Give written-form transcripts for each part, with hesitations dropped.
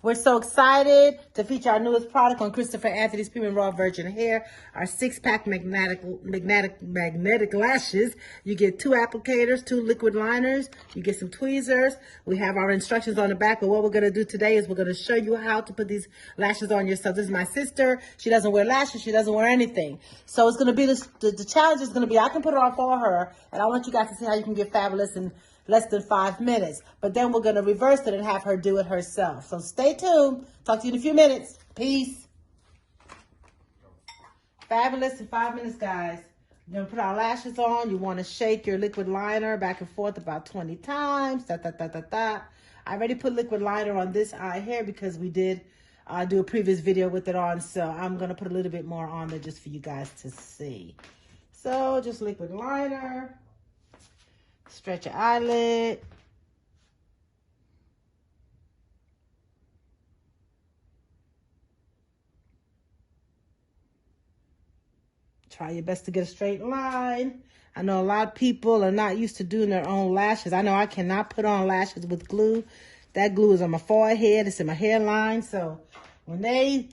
We're so excited to feature our newest product on Christopher Anthony's Premium Raw Virgin Hair, our 6-pack magnetic lashes. You get 2 applicators, 2 liquid liners, you get some tweezers. We have our instructions on the back, but what we're going to do today is we're going to show you how to put these lashes on yourself. This is my sister. She doesn't wear lashes. She doesn't wear anything. So it's going to be this, the challenge is going to be, I can put it on for her, and I want you guys to see how you can get fabulous in less than 5 minutes. But then we're going to reverse it and have her do it herself. So stay tuned. Talk to you in a few minutes. Peace. Fabulous in 5 minutes, guys. You're going to put our lashes on. You want to shake your liquid liner back and forth about 20 times. Da, da, da, da, da. I already put liquid liner on this eye here because we did do a previous video with it on. So I'm going to put a little bit more on there just for you guys to see. So just liquid liner. Stretch your eyelid. Try your best to get a straight line. I know a lot of people are not used to doing their own lashes. I know I cannot put on lashes with glue. That glue is on my forehead. It's in my hairline. So when they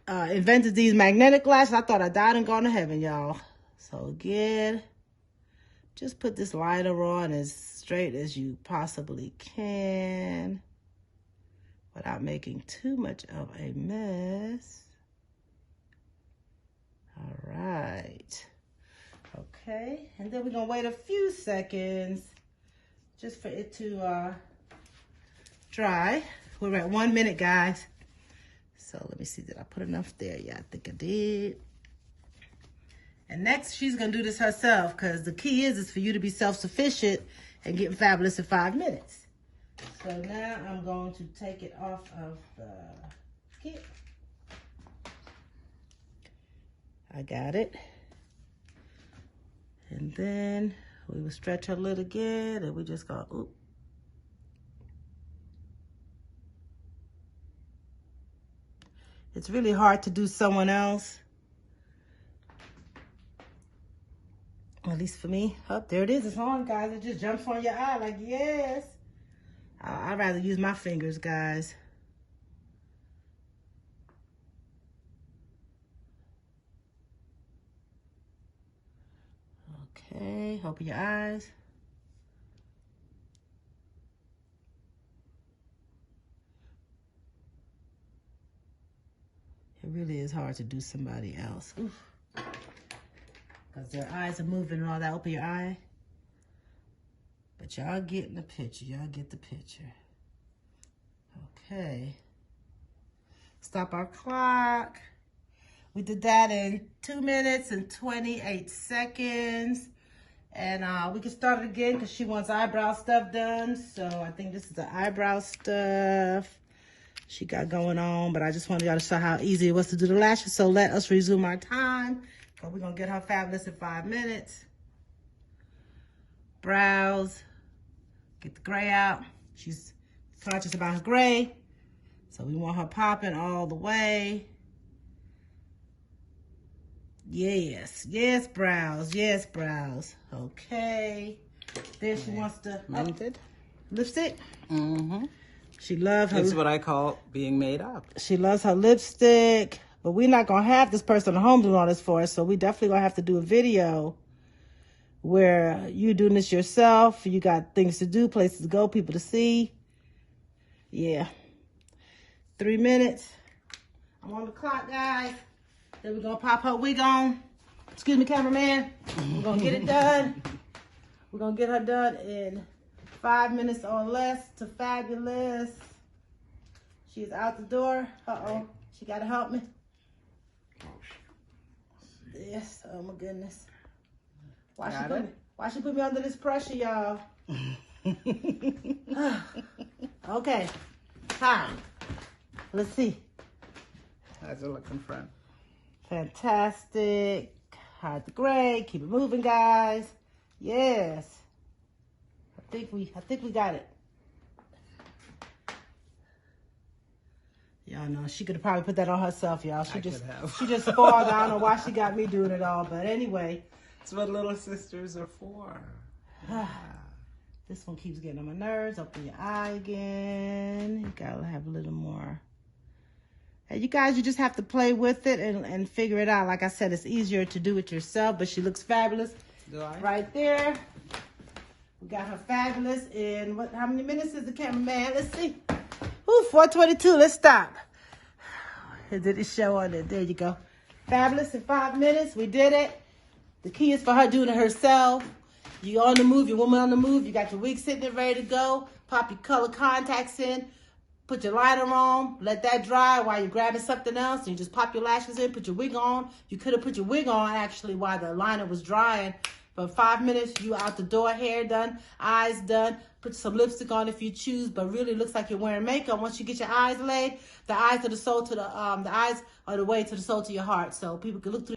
invented these magnetic lashes, I thought I died and gone to heaven, y'all. So again, just put this liner on as straight as you possibly can without making too much of a mess. All right. Okay. And then we're going to wait a few seconds just for it to dry. We're at 1 minute, guys. So let me see. Did I put enough there? Yeah, I think I did. And next, she's going to do this herself because the key is for you to be self-sufficient and getting fabulous in 5 minutes. So now I'm going to take it off of the kit. I got it. And then we will stretch her lid again and we just go, oop. It's really hard to do someone else. At least for me. Oh, there it is. It's on, guys. It just jumps on your eye like, yes. I'd rather use my fingers, guys. Okay, open your eyes. It really is hard to do somebody else. Oof. Because their eyes are moving and all that. Open your eye. But y'all getting the picture. Y'all get the picture. Okay. Stop our clock. We did that in 2 minutes and 28 seconds. And we can start it again because she wants eyebrow stuff done. So I think this is the eyebrow stuff she got going on. But I just wanted y'all to show how easy it was to do the lashes. So let us resume our time. We're going to get her fabulous in 5 minutes. Brows. Get the gray out. She's conscious about her gray. So we want her popping all the way. Yes. Yes, brows. Yes, brows. Okay. Then she wants to... Tinted. Lipstick? Mm-hmm. She loves her... It's what I call being made up. She loves her lipstick. But we're not going to have this person at home doing all this for us. So we definitely going to have to do a video where you doing this yourself. You got things to do, places to go, people to see. Yeah. 3 minutes. I'm on the clock, guys. Then we're going to pop her wig on. Excuse me, cameraman. We're going to get it done. We're going to get her done in 5 minutes or less to fabulous. She's out the door. Uh-oh. She got to help me. Yes. Oh, my goodness. Why she put me under this pressure, y'all? Okay. Time. Let's see. How's it looking, friend? Fantastic. Hide the gray. Keep it moving, guys. Yes. I think we got it. Y'all know she could have probably put that on herself, y'all. She just spoiled. I don't know why she got me doing it all, but anyway. It's what little sisters are for. Yeah. This one keeps getting on my nerves. Open your eye again. You gotta have a little more. And you guys, you just have to play with it and figure it out. Like I said, it's easier to do it yourself, but she looks fabulous. Right there. We got her fabulous in what? How many minutes is the cameraman? Let's see. Ooh, 4:22. Let's stop. Did it show on it? There you go. Fabulous in 5 minutes. We did it. The key is for her doing it herself. You on the move, your woman on the move. You got your wig sitting there ready to go. Pop your color contacts in. Put your liner on. Let that dry while you're grabbing something else. And you just pop your lashes in. Put your wig on. You could have put your wig on actually while the liner was drying. For 5 minutes, you out the door, hair done, eyes done. Put some lipstick on if you choose, but really looks like you're wearing makeup. Once you get your eyes laid, the eyes are the soul to the eyes are the way to the soul to your heart. So people can look through.